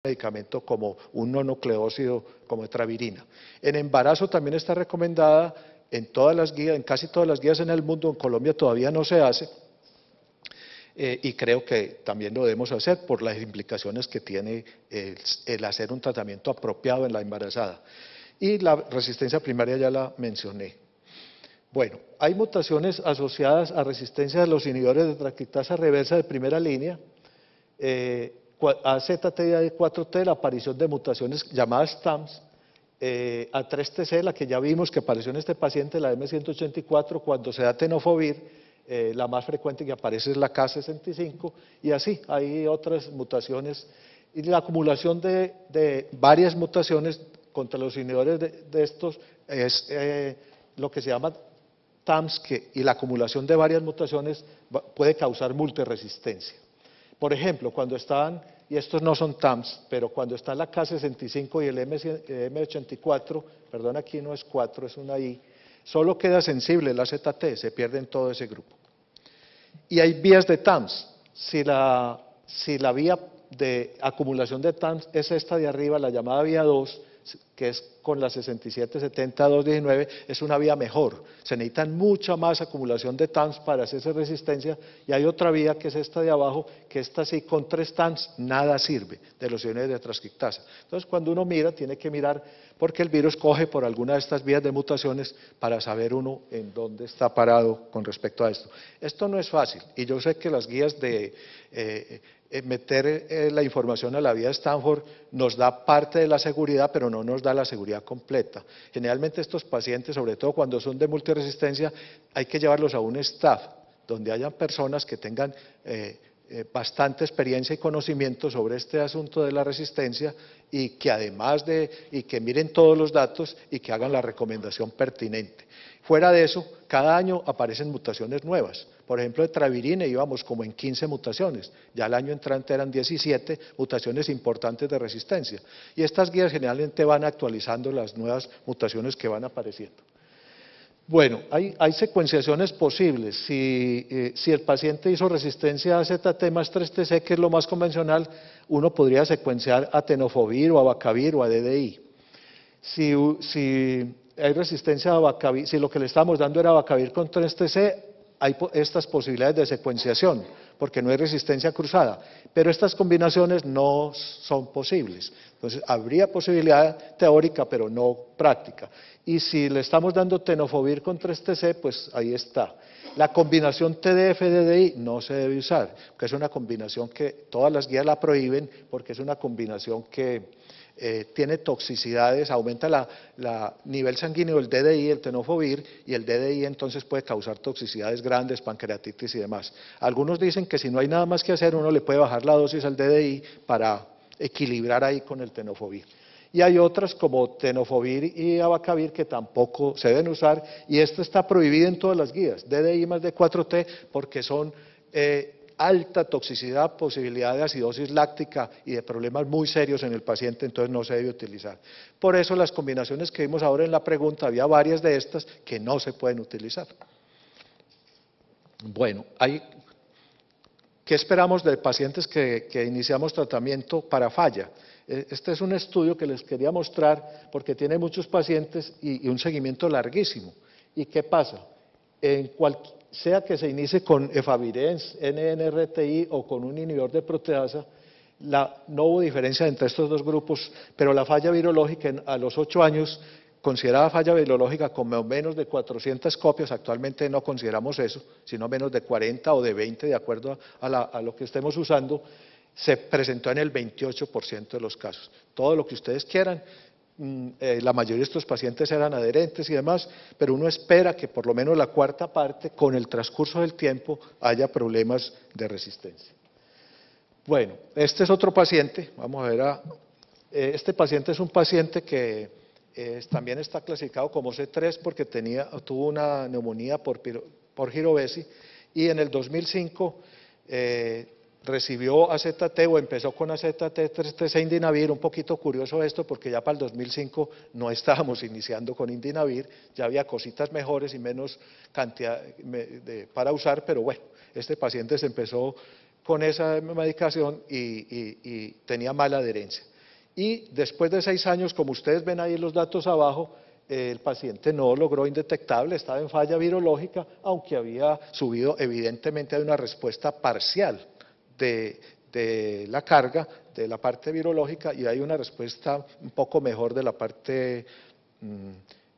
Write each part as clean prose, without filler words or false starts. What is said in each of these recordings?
medicamento como un no-nucleósido como etravirina. En embarazo también está recomendada en todas las guías, en casi todas las guías en el mundo. En Colombia todavía no se hace, y creo que también lo debemos hacer por las implicaciones que tiene el hacer un tratamiento apropiado en la embarazada. Y la resistencia primaria ya la mencioné. Bueno, hay mutaciones asociadas a resistencia de los inhibidores de transcriptasa reversa de primera línea, AZT y AD4T, la aparición de mutaciones llamadas TAMS, A3TC, la que ya vimos que apareció en este paciente, la M184, cuando se da tenofovir, la más frecuente que aparece es la K65, y así hay otras mutaciones, y la acumulación de varias mutaciones contra los inhibidores de estos es lo que se llama TAMS, y la acumulación de varias mutaciones puede causar multiresistencia. Por ejemplo, cuando están, y estos no son TAMS, pero cuando está la K65 y el M84, perdón, aquí no es 4, es una I, solo queda sensible el AZT, se pierde en todo ese grupo. Y hay vías de TAMS. Si la vía de acumulación de TAMS es esta de arriba, la llamada vía 2, que es con la 6770-219, es una vía mejor. Se necesita mucha más acumulación de TAMS para hacerse resistencia, y hay otra vía que es esta de abajo, que esta sí, con 3 TAMS nada sirve de los inhibidores de transcriptasa. Entonces, cuando uno mira, tiene que mirar porque el virus coge por alguna de estas vías de mutaciones para saber uno en dónde está parado con respecto a esto. Esto no es fácil, y yo sé que las guías de meter la información a la vía Stanford nos da parte de la seguridad, pero no nos da la seguridad completa. Generalmente estos pacientes, sobre todo cuando son de multiresistencia, hay que llevarlos a un staff, donde hayan personas que tengan bastante experiencia y conocimiento sobre este asunto de la resistencia, y que además y que miren todos los datos y que hagan la recomendación pertinente. Fuera de eso, cada año aparecen mutaciones nuevas. Por ejemplo, de etravirine íbamos como en 15 mutaciones, ya el año entrante eran 17 mutaciones importantes de resistencia. Y estas guías generalmente van actualizando las nuevas mutaciones que van apareciendo. Bueno, hay secuenciaciones posibles. Si el paciente hizo resistencia a AZT más 3TC, que es lo más convencional, uno podría secuenciar a tenofovir o a abacavir o a DDI. Si hay resistencia a abacavir, si lo que le estamos dando era abacavir con 3TC, hay estas posibilidades de secuenciación, porque no hay resistencia cruzada, pero estas combinaciones no son posibles. Entonces, habría posibilidad teórica, pero no práctica. Y si le estamos dando tenofovir con 3TC, pues ahí está. La combinación TDF-DDI no se debe usar, porque es una combinación que todas las guías la prohíben, porque es una combinación que tiene toxicidades, aumenta la nivel sanguíneo del DDI, el tenofovir, y el DDI entonces puede causar toxicidades grandes, pancreatitis y demás. Algunos dicen que si no hay nada más que hacer, uno le puede bajar la dosis al DDI para equilibrar ahí con el tenofovir. Y hay otras como tenofovir y abacavir que tampoco se deben usar, y esto está prohibido en todas las guías, DDI más de 4T, porque son alta toxicidad, posibilidad de acidosis láctica y de problemas muy serios en el paciente, entonces no se debe utilizar. Por eso las combinaciones que vimos ahora en la pregunta, había varias de estas que no se pueden utilizar. Bueno, ¿qué esperamos de pacientes que iniciamos tratamiento para falla? Este es un estudio que les quería mostrar porque tiene muchos pacientes y un seguimiento larguísimo. ¿Y qué pasa? Sea que se inicie con efavirenz, NNRTI o con un inhibidor de proteasa, no hubo diferencia entre estos dos grupos, pero la falla virológica a los 8 años, considerada falla virológica con menos de 400 copias, actualmente no consideramos eso, sino menos de 40 o de 20, de acuerdo a lo que estemos usando, se presentó en el 28% de los casos. Todo lo que ustedes quieran. La mayoría de estos pacientes eran adherentes y demás, pero uno espera que por lo menos la cuarta parte, con el transcurso del tiempo, haya problemas de resistencia. Bueno, este es otro paciente, vamos a ver, este paciente es un paciente que también está clasificado como C3 porque tuvo una neumonía por girovesi, y en el 2005 recibió AZT o empezó con AZT-3TC indinavir. Un poquito curioso esto porque ya para el 2005 no estábamos iniciando con indinavir, ya había cositas mejores y menos cantidad para usar, pero bueno, este paciente se empezó con esa medicación y tenía mala adherencia. y después de 6 años, como ustedes ven ahí en los datos abajo, el paciente no logró indetectable, estaba en falla virológica, aunque había subido, evidentemente hay una respuesta parcial de la carga, de la parte virológica, y hay una respuesta un poco mejor de la parte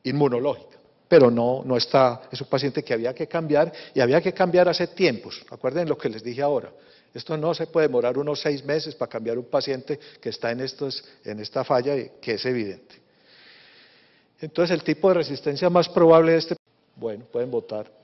inmunológica. Pero no está, es un paciente que había que cambiar, y había que cambiar hace tiempos. Acuerden lo que les dije ahora. Esto no se puede demorar unos 6 meses para cambiar un paciente que está en esta falla, que es evidente. Entonces, el tipo de resistencia más probable de este... Bueno, pueden votar.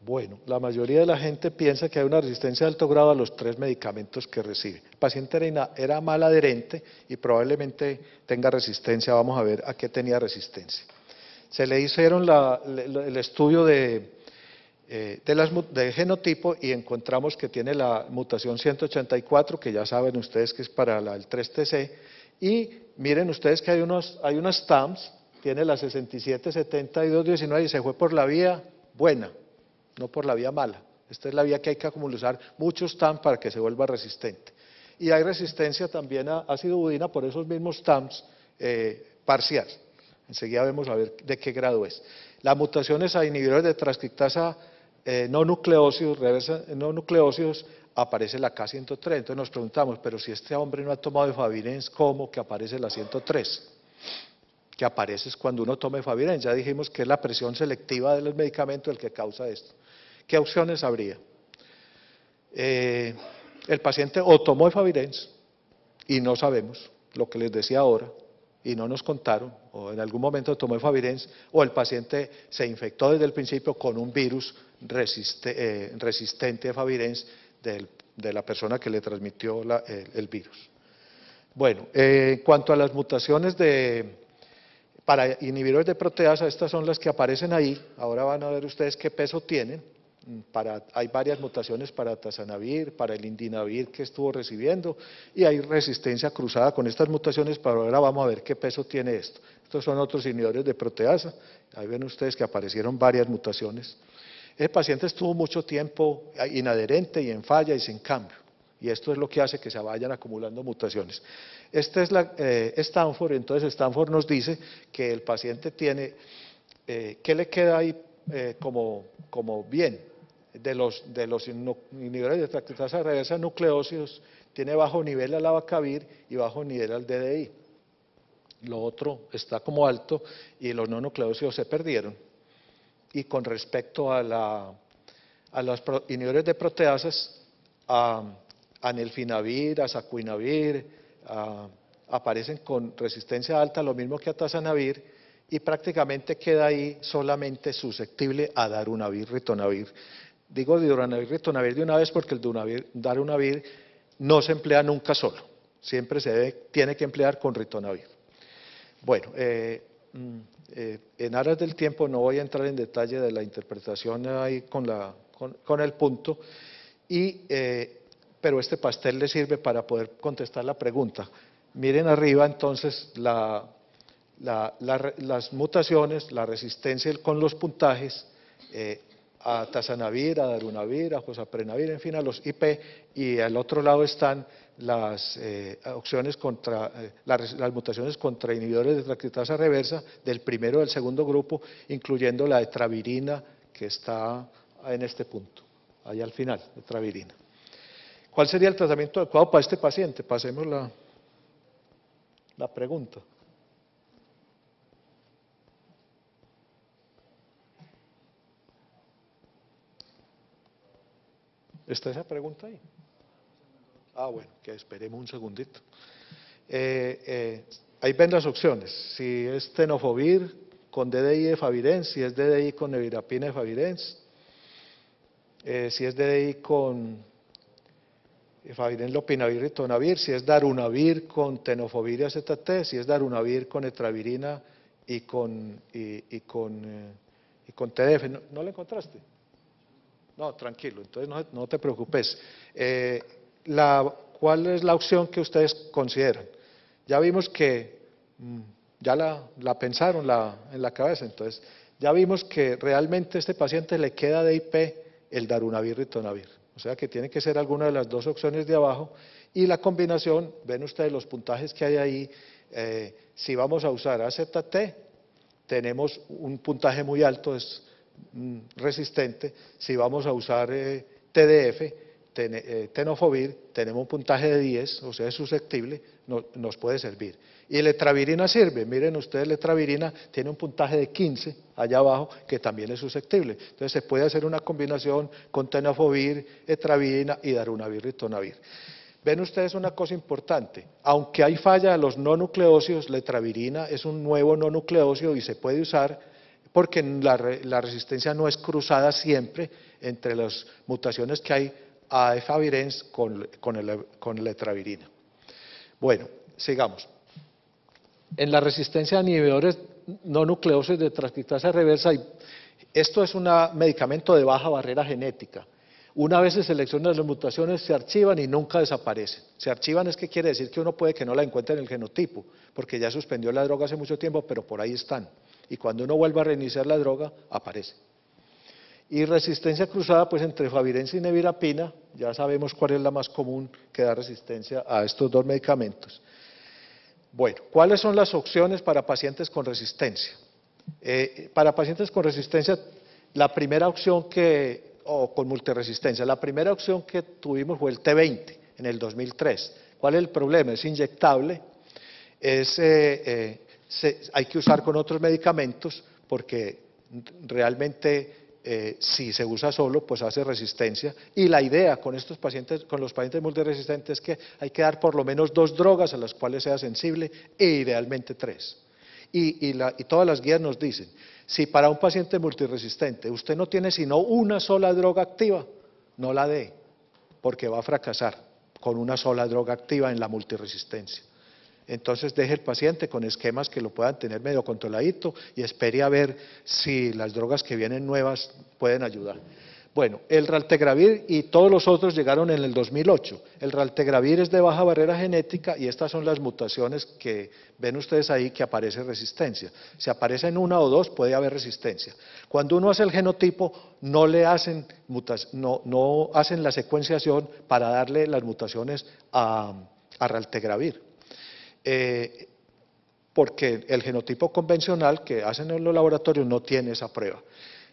Bueno, la mayoría de la gente piensa que hay una resistencia de alto grado a los 3 medicamentos que recibe. El paciente era mal adherente y probablemente tenga resistencia. Vamos a ver a qué tenía resistencia. Se le hicieron el estudio de genotipo y encontramos que tiene la mutación 184, que ya saben ustedes que es para el 3TC, y miren ustedes que hay unas TAMs, tiene la 677219 y se fue por la vía buena, no por la vía mala. Esta es la vía que hay que acumular muchos TAMs para que se vuelva resistente. Y hay resistencia también a ácido budina por esos mismos TAMs parcial. Enseguida vemos a ver de qué grado es. Las mutaciones a inhibidores de transcriptasa no nucleósidos aparece la K103. Entonces nos preguntamos, pero si este hombre no ha tomado efavirenz, ¿cómo que aparece la 103? Que aparece es cuando uno toma efavirenz. Ya dijimos que es la presión selectiva de los medicamentos el que causa esto. ¿Qué opciones habría? El paciente o tomó efavirenz y no sabemos, lo que les decía ahora, y no nos contaron, o en algún momento tomó efavirenz, o el paciente se infectó desde el principio con un virus resistente a efavirenz de la persona que le transmitió el virus. Bueno, en cuanto a las mutaciones para inhibidores de proteasa, estas son las que aparecen ahí. Ahora van a ver ustedes qué peso tienen. Hay varias mutaciones para tazanavir, para el indinavir que estuvo recibiendo, y hay resistencia cruzada con estas mutaciones, pero ahora vamos a ver qué peso tiene esto. Estos son otros inhibidores de proteasa. Ahí ven ustedes que aparecieron varias mutaciones. El paciente estuvo mucho tiempo inadherente y en falla y sin cambio, y esto es lo que hace que se vayan acumulando mutaciones. Esta es Stanford. Entonces Stanford nos dice que el paciente tiene, ¿qué le queda ahí como bien? De los inhibidores de transcriptasa reversa nucleósidos, tiene bajo nivel al abacavir y bajo nivel al DDI. Lo otro está como alto y los no nucleósidos se perdieron. Y con respecto a los inhibidores de proteasas, a nelfinavir, a sacuinavir, aparecen con resistencia alta, lo mismo que a tazanavir, y prácticamente queda ahí solamente susceptible a darunavir, ritonavir. Digo darunavir, ritonavir de una vez porque el darunavir no se emplea nunca solo, siempre tiene que emplear con ritonavir. Bueno, en aras del tiempo no voy a entrar en detalle de la interpretación ahí con el punto, pero este pastel le sirve para poder contestar la pregunta. Miren arriba entonces las mutaciones, la resistencia con los puntajes a tazanavir, a darunavir, a fosaprenavir, en fin, a los IP, y al otro lado están las opciones las mutaciones contra inhibidores de transcriptasa reversa del primero y del segundo grupo, incluyendo la etravirina, que está en este punto, ahí al final, etravirina. ¿Cuál sería el tratamiento adecuado para este paciente? Pasemos la pregunta. ¿Está esa pregunta ahí? Bueno, que esperemos un segundito. Ahí ven las opciones. Si es tenofovir con DDI de efavirenz, si es DDI con nevirapina de efavirenz, si es DDI con efavirenz, lopinavir, ritonavir, si es darunavir con tenofovir y AZT, si es darunavir con etravirina y con TDF. ¿No la encontraste? No, tranquilo, entonces no te preocupes. ¿Cuál es la opción que ustedes consideran? Ya vimos que ya la pensaron en la cabeza. Entonces, ya vimos que realmente a este paciente le queda de IP el darunavir-ritonavir. O sea que tiene que ser alguna de las dos opciones de abajo. Y la combinación, ven ustedes los puntajes que hay ahí, si vamos a usar AZT, tenemos un puntaje muy alto, es resistente. Si vamos a usar TDF, tenofovir, tenemos un puntaje de 10, o sea, es susceptible, nos puede servir. Y letravirina sirve, miren ustedes, letravirina tiene un puntaje de 15 allá abajo, que también es susceptible. Entonces se puede hacer una combinación con tenofovir, letravirina y darunavir-ritonavir. Ven ustedes una cosa importante, aunque hay falla de los no nucleócidos, letravirina es un nuevo no nucleócido y se puede usar porque la resistencia no es cruzada siempre entre las mutaciones que hay a efavirenz con letravirina. Bueno, sigamos. En la resistencia a inhibidores no nucleócidos de transcriptasa reversa, esto es un medicamento de baja barrera genética. Una vez se seleccionan las mutaciones, se archivan y nunca desaparecen. Se archivan es que quiere decir que uno puede que no la encuentre en el genotipo, porque ya suspendió la droga hace mucho tiempo, pero por ahí están. Y cuando uno vuelva a reiniciar la droga, aparece. Y resistencia cruzada, pues entre efavirenz y nevirapina, ya sabemos cuál es la más común que da resistencia a estos dos medicamentos. Bueno, ¿cuáles son las opciones para pacientes con resistencia? Para pacientes con resistencia, la primera opción o con multiresistencia, la primera opción que tuvimos fue el T20 en el 2003. ¿Cuál es el problema? Es inyectable, hay que usar con otros medicamentos porque realmente si se usa solo, pues hace resistencia. Y la idea con estos pacientes, con los pacientes multiresistentes, es que hay que dar por lo menos 2 drogas a las cuales sea sensible e idealmente 3. Y todas las guías nos dicen, si para un paciente multiresistente usted no tiene sino una sola droga activa, no la dé, porque va a fracasar con una sola droga activa en la multiresistencia. Entonces deje el paciente con esquemas que lo puedan tener medio controladito y espere a ver si las drogas que vienen nuevas pueden ayudar. Bueno, el raltegravir y todos los otros llegaron en el 2008. El raltegravir es de baja barrera genética y estas son las mutaciones que ven ustedes ahí que aparece resistencia. Si aparecen 1 o 2 puede haber resistencia. Cuando uno hace el genotipo no hacen la secuenciación para darle las mutaciones a raltegravir. Porque el genotipo convencional que hacen en los laboratorios no tiene esa prueba.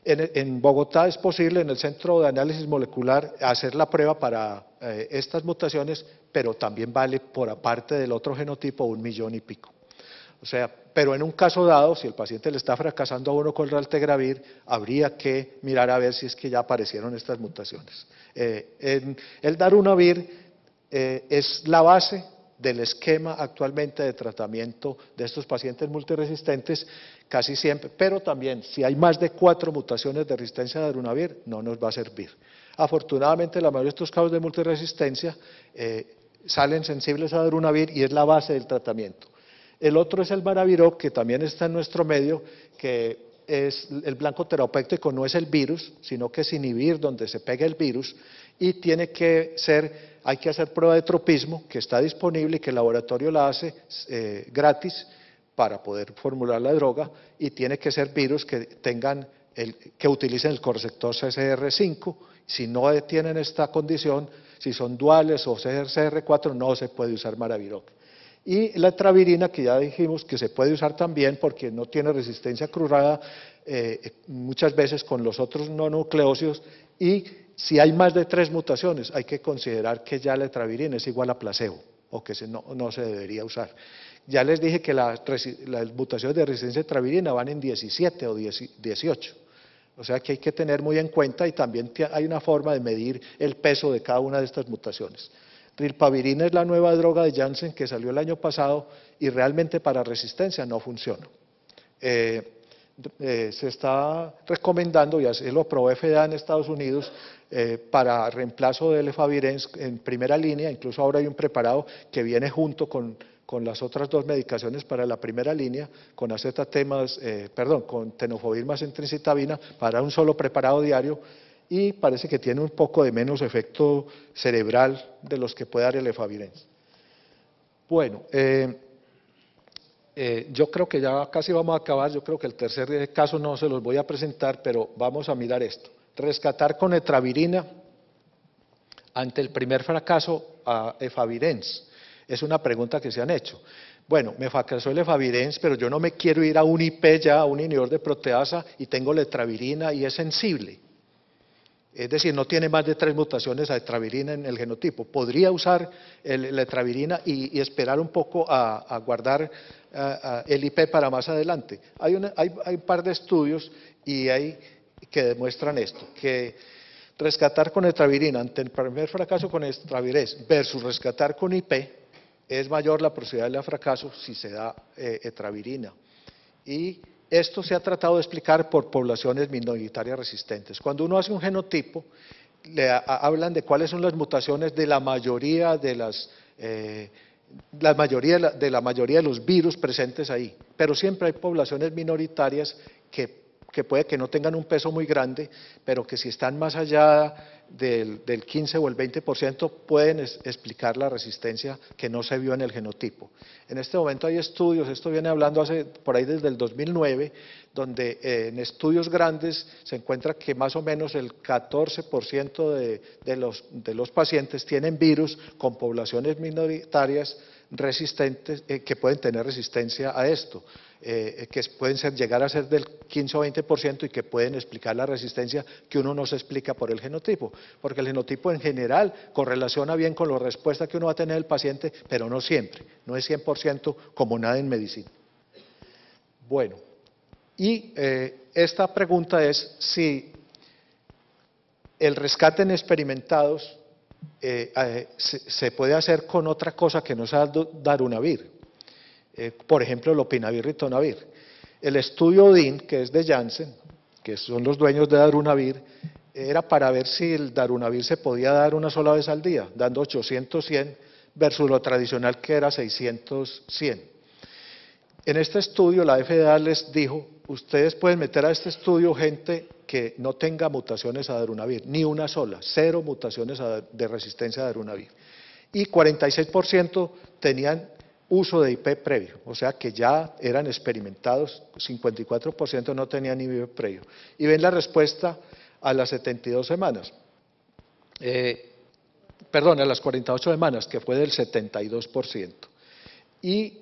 En Bogotá es posible, en el Centro de Análisis Molecular, hacer la prueba para estas mutaciones, pero también vale por aparte del otro genotipo 1 millón y pico. O sea, pero en un caso dado, si el paciente le está fracasando a uno con el raltegravir, habría que mirar a ver si es que ya aparecieron estas mutaciones. El darunavir es la base del esquema actualmente de tratamiento de estos pacientes multiresistentes, casi siempre, pero también si hay más de 4 mutaciones de resistencia a darunavir, no nos va a servir. Afortunadamente, la mayoría de estos casos de multiresistencia salen sensibles a darunavir y es la base del tratamiento. El otro es el Maraviroc, que también está en nuestro medio, que es el blanco terapéutico, no es el virus, sino que es inhibir donde se pega el virus y tiene que ser, hay que hacer prueba de tropismo que está disponible y que el laboratorio la hace gratis para poder formular la droga y tiene que ser virus que tengan que utilicen el correceptor CCR5. Si no tienen esta condición, si son duales o CCR4, no se puede usar Maraviroc. Y la letravirina, que ya dijimos que se puede usar también porque no tiene resistencia cruzada muchas veces con los otros no nucleócidos, y si hay más de 3 mutaciones hay que considerar que ya la letravirina es igual a placebo o que no se debería usar. Ya les dije que las mutaciones de resistencia a letravirina van en 17 o 18. O sea que hay que tener muy en cuenta y también hay una forma de medir el peso de cada una de estas mutaciones. Rilpavirina es la nueva droga de Janssen que salió el año pasado y realmente para resistencia no funciona. Se está recomendando, y así lo aprobó FDA en Estados Unidos, para reemplazo del efavirenz en primera línea, incluso ahora hay un preparado que viene junto con las otras 2 medicaciones para la primera línea, con con tenofovir más entricitabina para un solo preparado diario, y parece que tiene un poco de menos efecto cerebral de los que puede dar el efavirenz. Bueno, Yo creo que ya casi vamos a acabar, yo creo que el tercer caso no se los voy a presentar, pero vamos a mirar esto. Rescatar con etravirina ante el primer fracaso a efavirenz. Es una pregunta que se han hecho. Bueno, me fracasó el efavirenz, pero yo no me quiero ir a un IP ya, a un inhibidor de proteasa, y tengo la etravirina y es sensible. Es decir, no tiene más de 3 mutaciones a etravirina en el genotipo. Podría usar la etravirina y esperar un poco a guardar el IP para más adelante. Hay un par de estudios que demuestran esto, que rescatar con etravirina ante el primer fracaso con etravirez versus rescatar con IP es mayor la posibilidad de fracaso si se da etravirina. Y esto se ha tratado de explicar por poblaciones minoritarias resistentes. Cuando uno hace un genotipo, hablan de cuáles son las mutaciones de la mayoría de la mayoría de los virus presentes ahí, pero siempre hay poblaciones minoritarias que puede que no tengan un peso muy grande, pero que si están más allá del 15 o el 20% pueden explicar la resistencia que no se vio en el genotipo. En este momento hay estudios, esto viene hablando por ahí desde el 2009, donde en estudios grandes se encuentra que más o menos el 14% de los pacientes tienen virus con poblaciones minoritarias resistentes, que pueden tener resistencia a esto. Que pueden llegar a ser del 15 o 20% y que pueden explicar la resistencia que uno no se explica por el genotipo, porque el genotipo en general correlaciona bien con la respuesta que uno va a tener el paciente, pero no siempre, no es 100% como nada en medicina. Bueno, y esta pregunta es si el rescate en experimentados se puede hacer con otra cosa que no sea darunavir. Por ejemplo, lopinavir, ritonavir. El estudio DIN, que es de Janssen, que son los dueños de darunavir, era para ver si el darunavir se podía dar una sola vez al día, dando 800-100 versus lo tradicional que era 600-100. En este estudio la FDA les dijo, ustedes pueden meter a este estudio gente que no tenga mutaciones a darunavir, ni una sola, 0 mutaciones de resistencia a darunavir. Y 46% tenían uso de IP previo, o sea que ya eran experimentados, 54% no tenían IP previo. Y ven la respuesta a las 72 semanas, perdón, a las 48 semanas, que fue del 72%. Y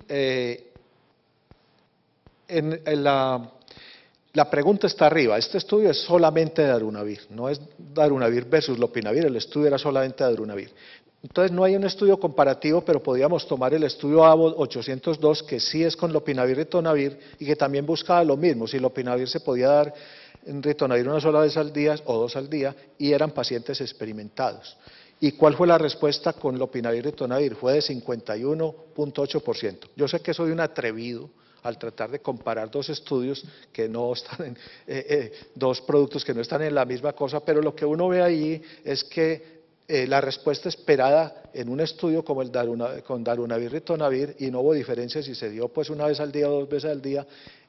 la pregunta está arriba, este estudio es solamente de darunavir, no es darunavir versus lopinavir, el estudio era solamente de darunavir. Entonces no hay un estudio comparativo, pero podríamos tomar el estudio Abbott 802, que sí es con lopinavir y ritonavir, y que también buscaba lo mismo, si lopinavir se podía dar en ritonavir una sola vez al día o 2 al día, y eran pacientes experimentados. ¿Y cuál fue la respuesta con lopinavir y ritonavir? Fue de 51.8%. Yo sé que soy un atrevido al tratar de comparar dos estudios que no están dos productos que no están en la misma cosa, pero lo que uno ve ahí es que la respuesta esperada en un estudio como el con darunavir, ritonavir, y no hubo diferencia si se dio pues una vez al día o 2 veces al día,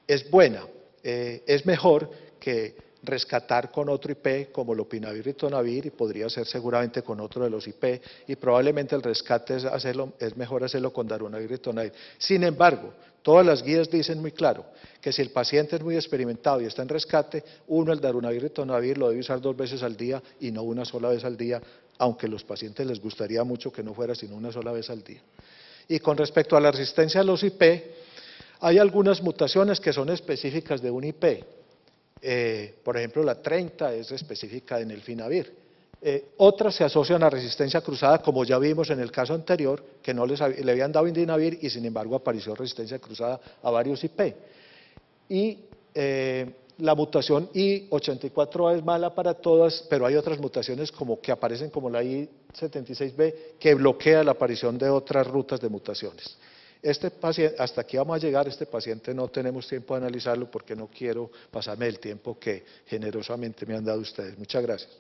es buena, es mejor que rescatar con otro IP como lopinavir, ritonavir, y podría ser seguramente con otro de los IP, y probablemente el rescate es mejor hacerlo con darunavir, ritonavir. Sin embargo, todas las guías dicen muy claro que si el paciente es muy experimentado y está en rescate, el darunavir, ritonavir lo debe usar 2 veces al día y no una sola vez al día, aunque a los pacientes les gustaría mucho que no fuera sino una sola vez al día. Y con respecto a la resistencia a los IP, hay algunas mutaciones que son específicas de un IP. Por ejemplo, la 30 es específica en el finavir. Otras se asocian a resistencia cruzada, como ya vimos en el caso anterior, que no le habían dado indinavir y sin embargo apareció resistencia cruzada a varios IP. Y la mutación I84A es mala para todas, pero hay otras mutaciones como que aparecen como la I76B que bloquea la aparición de otras rutas de mutaciones. Este paciente, hasta aquí vamos a llegar, este paciente no tenemos tiempo de analizarlo porque no quiero pasarme el tiempo que generosamente me han dado ustedes. Muchas gracias.